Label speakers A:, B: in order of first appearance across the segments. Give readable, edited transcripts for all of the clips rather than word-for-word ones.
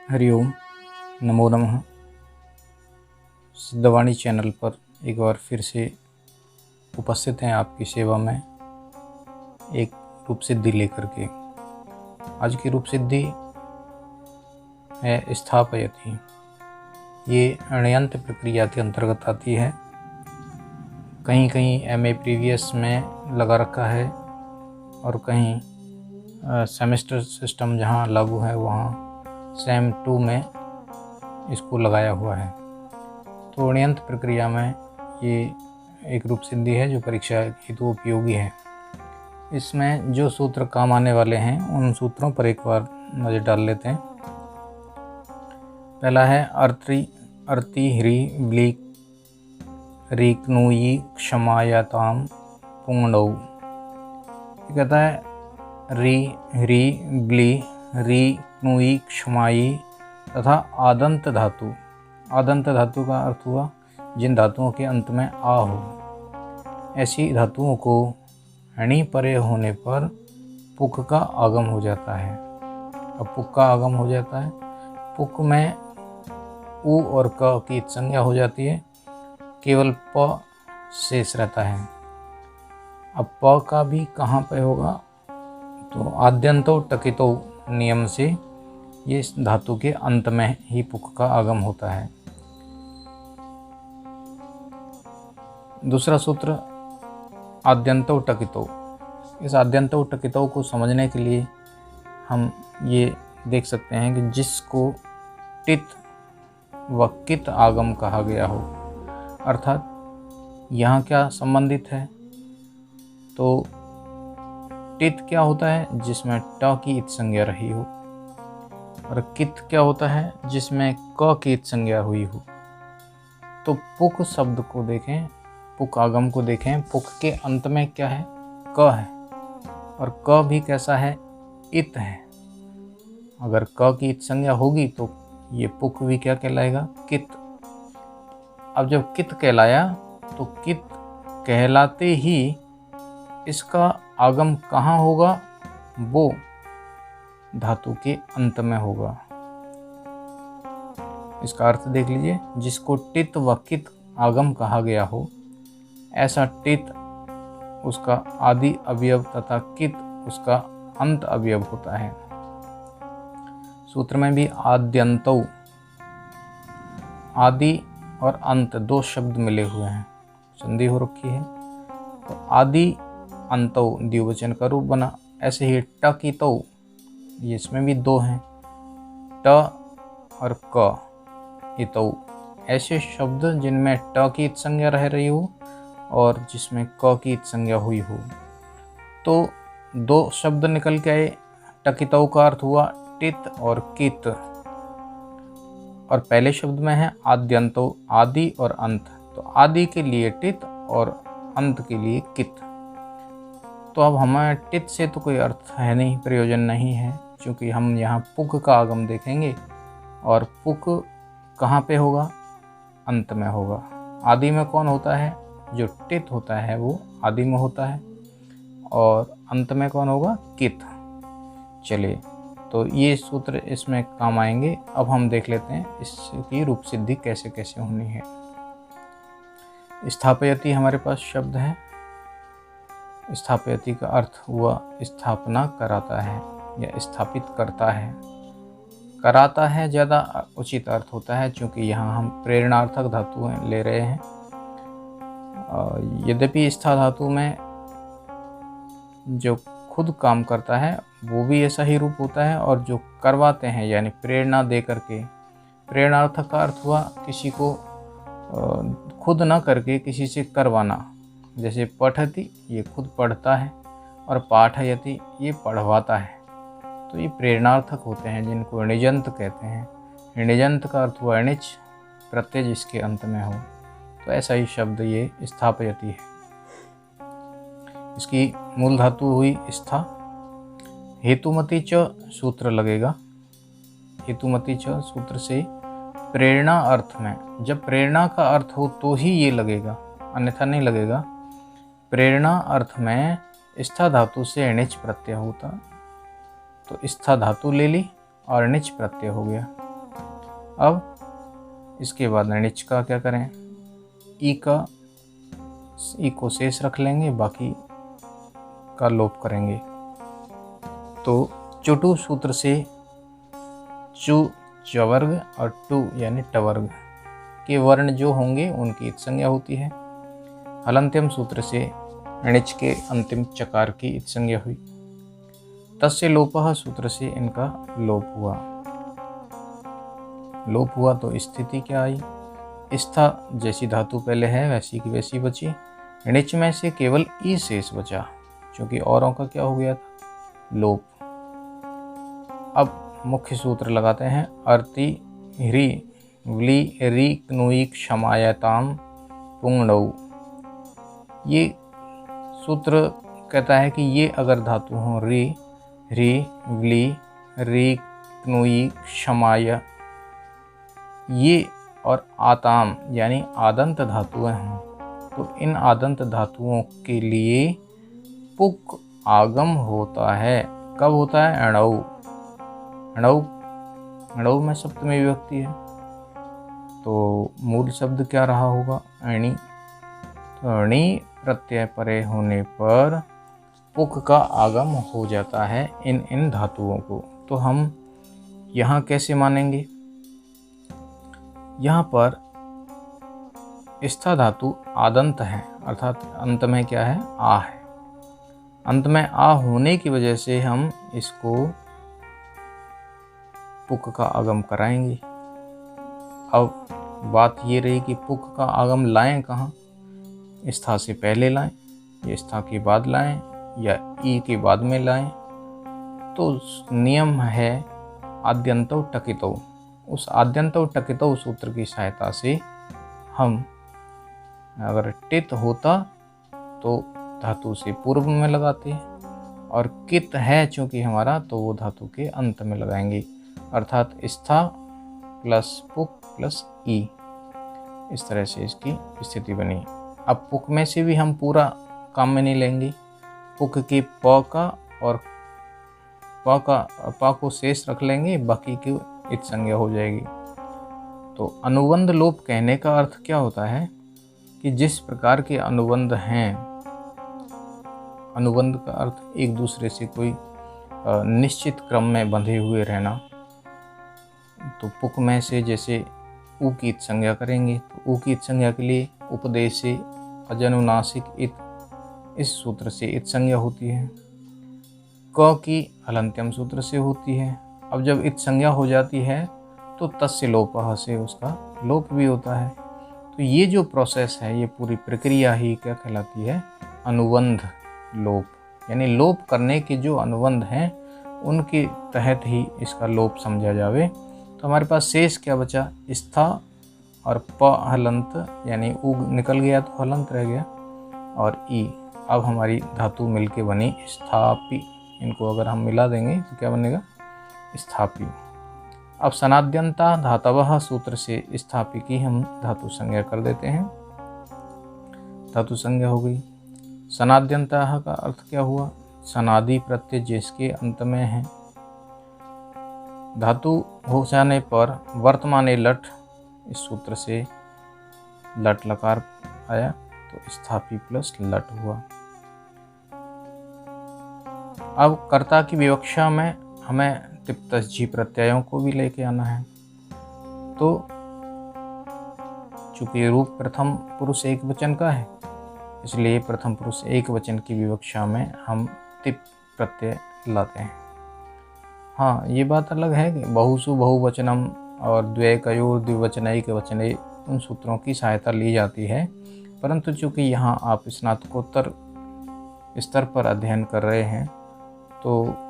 A: हरिओम, नमो नमः। सिद्धवाणी चैनल पर एक बार फिर से उपस्थित हैं आपकी सेवा में एक रूप सिद्धि लेकर के। आज की रूप सिद्धि है स्थापयति। ये अण्यंत प्रक्रिया के अंतर्गत आती है। कहीं कहीं एमए प्रीवियस में लगा रखा है और कहीं सेमेस्टर सिस्टम जहाँ लागू है वहाँ सेम 2 में इसको लगाया हुआ है। तो अण्यंत प्रक्रिया में ये एक रूप सिद्धि है जो परीक्षा हेतु उपयोगी है। इसमें जो सूत्र काम आने वाले हैं उन सूत्रों पर एक बार नज़र डाल लेते हैं। पहला है अर्ति ह्री ब्लीक रीक्नुयी क्षमायाताम पुंगडौ। कहता है री ह्री ब्ली री क्नुयी क्षमाई तथा आदंत धातु। आदंत धातु का अर्थ हुआ जिन धातुओं के अंत में आ हो। ऐसी धातुओं को हणी परे होने पर पुक का आगम हो जाता है। अब पुक का आगम हो जाता है, पुक में उ और क की संज्ञा हो जाती है, केवल प शेष रहता है। अब प का भी कहाँ पे होगा, तो आद्यंतो टकितो नियम से ये धातु के अंत में ही पुक का आगम होता है। दूसरा सूत्र आद्यंतो टकितो। इस आद्यंतो टकितो को समझने के लिए हम ये देख सकते हैं कि जिसको टित व कित आगम कहा गया हो, अर्थात यहाँ क्या संबंधित है, तो टित क्या होता है जिसमें ट की इत संज्ञा रही हो, और कित क्या होता है जिसमें क की इत संज्ञा हुई हो। तो पुक शब्द को देखें, पुक आगम को देखें, पुक के अंत में क्या है, क है, और क भी कैसा है, इत है। अगर क की इत संज्ञा होगी तो ये पुक भी क्या कहलाएगा, कित। अब जब कित कहलाया तो कित कहलाते ही इसका आगम कहाँ होगा, वो धातु के अंत में होगा। इसका अर्थ देख लीजिए, जिसको टित व कित आगम कहा गया हो, ऐसा टित उसका आदि अवयव तथा कित उसका अंत अवयव होता है। सूत्र में भी आद्यंतौ, आदि और अंत दो शब्द मिले हुए हैं, संधि हो रखी है, तो आदि अंतौ द्विवचन का रूप बना। ऐसे ही टकितौ, ये इसमें भी दो हैं, ट और क, इतौ। ऐसे शब्द जिनमें ट की इत संज्ञा रह रही हो और जिसमें क की इत संज्ञा हुई हो। तो दो शब्द निकल के आए। टकितौ का अर्थ हुआ टित और कित, और पहले शब्द में है आद्यंतो, आदि और अंत। तो आदि के लिए टित और अंत के लिए कित। तो अब हमें टित से तो कोई अर्थ है नहीं, प्रयोजन नहीं है, क्योंकि हम यहाँ पुक का आगम देखेंगे और पुक कहाँ पे होगा, अंत में होगा। आदि में कौन होता है, जो टित होता है वो आदि में होता है, और अंत में कौन होगा, कित। चलिए, तो ये सूत्र इसमें काम आएंगे। अब हम देख लेते हैं इसकी रूप सिद्धि कैसे कैसे होनी है। स्थापयति हमारे पास शब्द है। स्थापयति का अर्थ हुआ स्थापना कराता है या स्थापित करता है। कराता है ज़्यादा उचित अर्थ होता है, क्योंकि यहाँ हम प्रेरणार्थक धातुएं ले रहे हैं। यद्यपि स्था धातु में जो खुद काम करता है वो भी ऐसा ही रूप होता है, और जो करवाते हैं यानी प्रेरणा दे करके, प्रेरणार्थक का अर्थ हुआ किसी को खुद ना करके किसी से करवाना। जैसे पठति, ये खुद पढ़ता है, और पाठयति, ये पढ़वाता है। तो ये प्रेरणार्थक होते हैं जिनको णिजंत कहते हैं। णिजंत का अर्थ हुआ णिच, प्रत्यय जिसके अंत में हो। तो ऐसा ही शब्द ये स्थापयति है। इसकी मूल धातु हुई स्था। हेतुमति च सूत्र लगेगा। हेतुमति च सूत्र से प्रेरणा अर्थ में, जब प्रेरणा का अर्थ हो तो ही ये लगेगा, अन्यथा नहीं लगेगा। प्रेरणा अर्थ में स्था धातु से णिच प्रत्यय होता, तो स्था धातु ले ली और णिच प्रत्यय हो गया। अब इसके बाद णिच का क्या करें, ई को शेष रख लेंगे, बाकी का लोप करेंगे। तो चुटु सूत्र से चु चवर्ग और टू यानी टवर्ग के वर्ण जो होंगे उनकी इत संज्ञा होती है। हलंत्यम सूत्र से णिच के अंतिम चकार की इत संज्ञा हुई। तस्य लोपः सूत्र से इनका लोप हुआ तो स्थिति क्या आई, स्था जैसी धातु पहले है वैसी की वैसी बची। णिच में से केवल ई शेष बचा, क्योंकि औरों का क्या हो गया था, लोप। अब मुख्य सूत्र लगाते हैं। अर्ति ह्री व्ली री क्नुई क्षमायताम पुंगड़ौ। ये सूत्र कहता है कि ये अगर धातु हो री ह्री व्ली री क्नुई क्षमाय, ये और आताम यानी आदंत धातुएं हों, तो इन आदंत धातुओं के लिए पुक आगम होता है। कब होता है, अणौ। अणौ में सप्तमी विभक्ति है, तो मूल शब्द क्या रहा होगा, अणि। तो अणि प्रत्यय परे होने पर पुक का आगम हो जाता है इन धातुओं को। तो हम यहाँ कैसे मानेंगे, यहाँ पर स्था धातु आदंत है, अर्थात अंत में क्या है, आ है। अंत में आ होने की वजह से हम इसको पुक का आगम कराएंगे। अब बात ये रही कि पुक का आगम लाएं कहाँ, स्था से पहले लाएं या स्था के बाद लाएं या ई के बाद में लाएं। तो नियम है आद्यंतौ टकितौ। उस आद्यंतौ टकितौ सूत्र की सहायता से हम, अगर टित होता तो धातु से पूर्व में लगाते हैं, और कित है चूँकि हमारा, तो वो धातु के अंत में लगाएंगे, अर्थात स्था प्लस पुक प्लस ई। इस तरह से इसकी स्थिति बनी। अब पुक में से भी हम पूरा काम में नहीं लेंगे, पुक के प का और प को शेष रख लेंगे, बाकी की इत संज्ञा हो जाएगी। तो अनुबंध लोप कहने का अर्थ क्या होता है कि जिस प्रकार के अनुबंध हैं, अनुबंध का अर्थ एक दूसरे से कोई निश्चित क्रम में बंधे हुए रहना। तो पुक में से जैसे उ की इत संज्ञा करेंगे, तो उ की इत संज्ञा के लिए उपदेश से अजनुनासिक इत, इस सूत्र से इत संज्ञा होती है। क की हलंत्यम सूत्र से होती है। अब जब इत संज्ञा हो जाती है तो तस्य लोपः से उसका लोप भी होता है। तो ये जो प्रोसेस है, ये पूरी प्रक्रिया ही क्या कहलाती है, अनुबंध लोप। यानी लोप करने के जो अनुबंध हैं उनके तहत ही इसका लोप समझा जावे। तो हमारे पास शेष क्या बचा, स्था और प हलंत, यानी उ निकल गया तो हलंत रह गया, और ई। अब हमारी धातु मिलके बनी स्थापी। इनको अगर हम मिला देंगे तो क्या बनेगा, स्थापी। अब सनाद्यंता धातवः सूत्र से स्थापी की हम धातु संज्ञा कर देते हैं। धातु संज्ञा हो गई। सनाद्यंता का अर्थ क्या हुआ, सनादि प्रत्यय जिसके अंत में है। धातु हो जाने पर वर्तमाने लट, इस सूत्र से लट लकार आया, तो स्थापी प्लस लट हुआ। अब कर्ता की विवक्षा में हमें तिप्तझी प्रत्ययों को भी लेके आना है। तो चूंकि रूप प्रथम पुरुष एक वचन का है, इसलिए प्रथम पुरुष एक वचन की विवक्षा में हम तिप प्रत्यय लाते हैं। हाँ, ये बात अलग है कि बहुसु बहुवचनम और द्वैकयोर द्विवचनैक वचने, उन सूत्रों की सहायता ली जाती है, परंतु चूँकि यहाँ आप स्नातकोत्तर स्तर पर अध्ययन कर रहे हैं, तो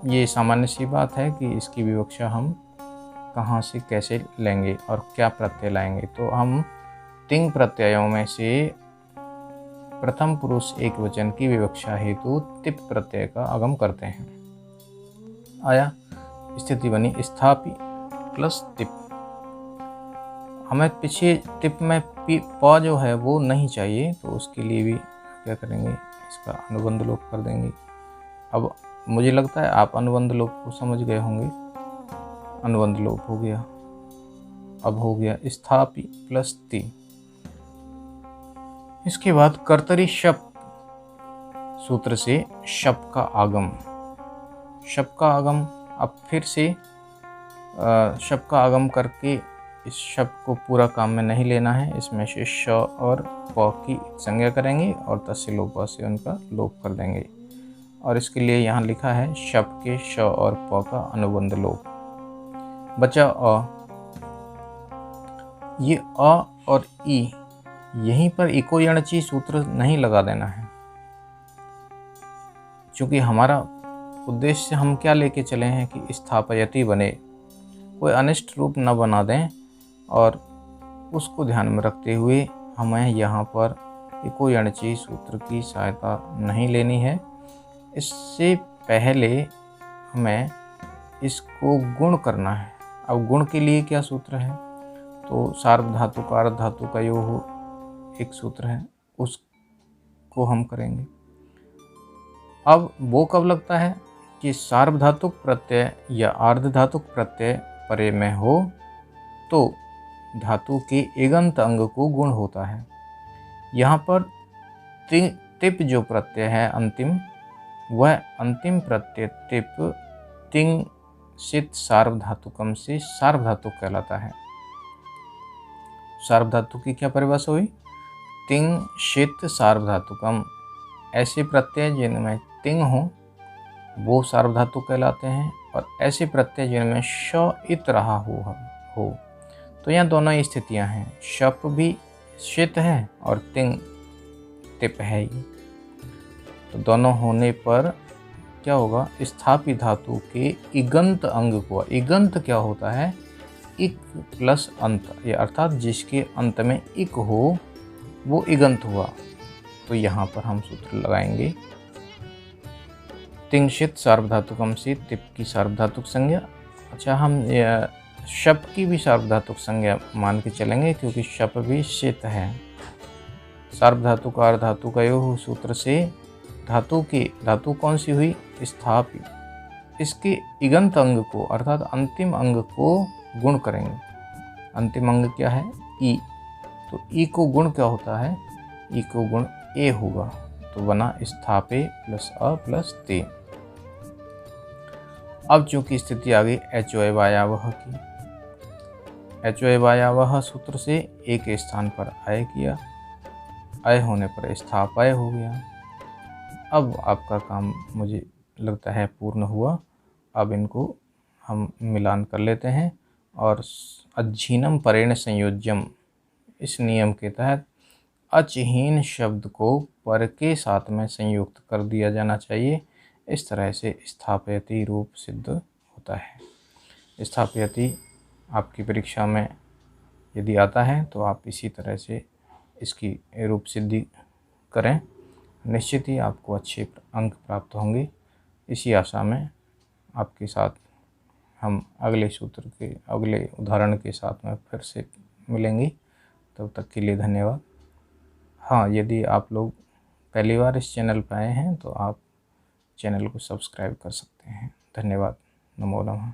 A: ये सामान्य सी बात है कि इसकी विवक्षा हम कहाँ से कैसे लेंगे और क्या प्रत्यय लाएंगे। तो हम तिंग प्रत्ययों में से प्रथम पुरुष एक वचन की विवक्षा हेतु तिप प्रत्यय का आगम करते हैं। आया, स्थिति बनी स्थापी प्लस तिप। हमें पीछे तिप में प जो है वो नहीं चाहिए, तो उसके लिए भी क्या करेंगे, इसका अनुबंध लोप कर देंगे। अब मुझे लगता है आप अनुबंध लोप को समझ गए होंगे। अनुबंध लोप हो गया। अब हो गया स्थापि प्लस ति। इसके बाद कर्तरी शप सूत्र से शप का आगम। शप का आगम, अब फिर से शप का आगम करके इस शब्द को पूरा काम में नहीं लेना है। इसमें से श और प की संज्ञा करेंगे और तस्य लोप से उनका लोप कर देंगे। और इसके लिए यहाँ लिखा है शब्द के श और प का अनुबंध लोप। बचा अ। ये अ और ई, यहीं पर इको यणची सूत्र नहीं लगा देना है, क्योंकि हमारा उद्देश्य हम क्या लेके चले हैं कि स्थापयति बने, कोई अनिष्ट रूप न बना दें। और उसको ध्यान में रखते हुए हमें यहाँ पर इको यणची सूत्र की सहायता नहीं लेनी है। इससे पहले हमें इसको गुण करना है। अब गुण के लिए क्या सूत्र है, तो सार्वधातु का अर्ध धातु का योग एक सूत्र है, उसको हम करेंगे। अब वो कब लगता है कि सार्वधातुक प्रत्यय या अर्धधातुक प्रत्यय परे में हो तो धातु के इगंत अंग को गुण होता है। यहाँ पर तिप जो प्रत्यय है अंतिम, वह अंतिम प्रत्यय तिप तिंग सित सार्वधातुकम से सार्वधातुक कहलाता है। सार्वधातु की क्या परिभाषा हुई, तिंग शित सार्वधातुकम। ऐसे प्रत्यय जिनमें तिंग हो वो सार्वधातुक कहलाते हैं, और ऐसे प्रत्यय जिनमें श इत रहा हो। तो यहाँ दोनों ही स्थितियाँ हैं, शप भी शित है और तिंग तिप है ही। तो दोनों होने पर क्या होगा, स्थापित धातु के इगंत अंग को, इगंत क्या होता है, इक प्लस अंत, ये अर्थात जिसके अंत में इक हो वो इगंत हुआ। तो यहाँ पर हम सूत्र लगाएंगे तिंगशित सार्वधातुकम से तिप की सार्वधातुक संज्ञा। अच्छा, हम शप की भी सार्वधातुक संज्ञा मान के चलेंगे, क्योंकि शप भी शित है। सार्वधातु का अर्धधातु का योग सूत्र से धातु कौन सी हुई, स्थापि, इसके इगंत अंग को अर्थात अंतिम अंग को गुण करेंगे। अंतिम अंग क्या है, ई। तो ई को गुण क्या होता है, ई को गुण ए होगा। तो बना स्थापे प्लस अ प्लस ते। अब चूंकि स्थिति आ गई एचोय वायावह की, एचोय वायावह सूत्र से एक स्थान पर अय किया, अय होने पर स्थापय हो गया। अब आपका काम मुझे लगता है पूर्ण हुआ। अब इनको हम मिलान कर लेते हैं और अज्झीनम परेण संयोज्यम, इस नियम के तहत अचहीन शब्द को पर के साथ में संयुक्त कर दिया जाना चाहिए। इस तरह से स्थापयति रूप सिद्ध होता है। स्थापयति आपकी परीक्षा में यदि आता है तो आप इसी तरह से इसकी रूप सिद्धि करें, निश्चित ही आपको अच्छे अंक प्राप्त होंगे। इसी आशा में आपके साथ हम अगले सूत्र के अगले उदाहरण के साथ में फिर से मिलेंगे। तब तक के लिए धन्यवाद। हाँ, यदि आप लोग पहली बार इस चैनल पर आए हैं तो आप चैनल को सब्सक्राइब कर सकते हैं। धन्यवाद। नमो नमः।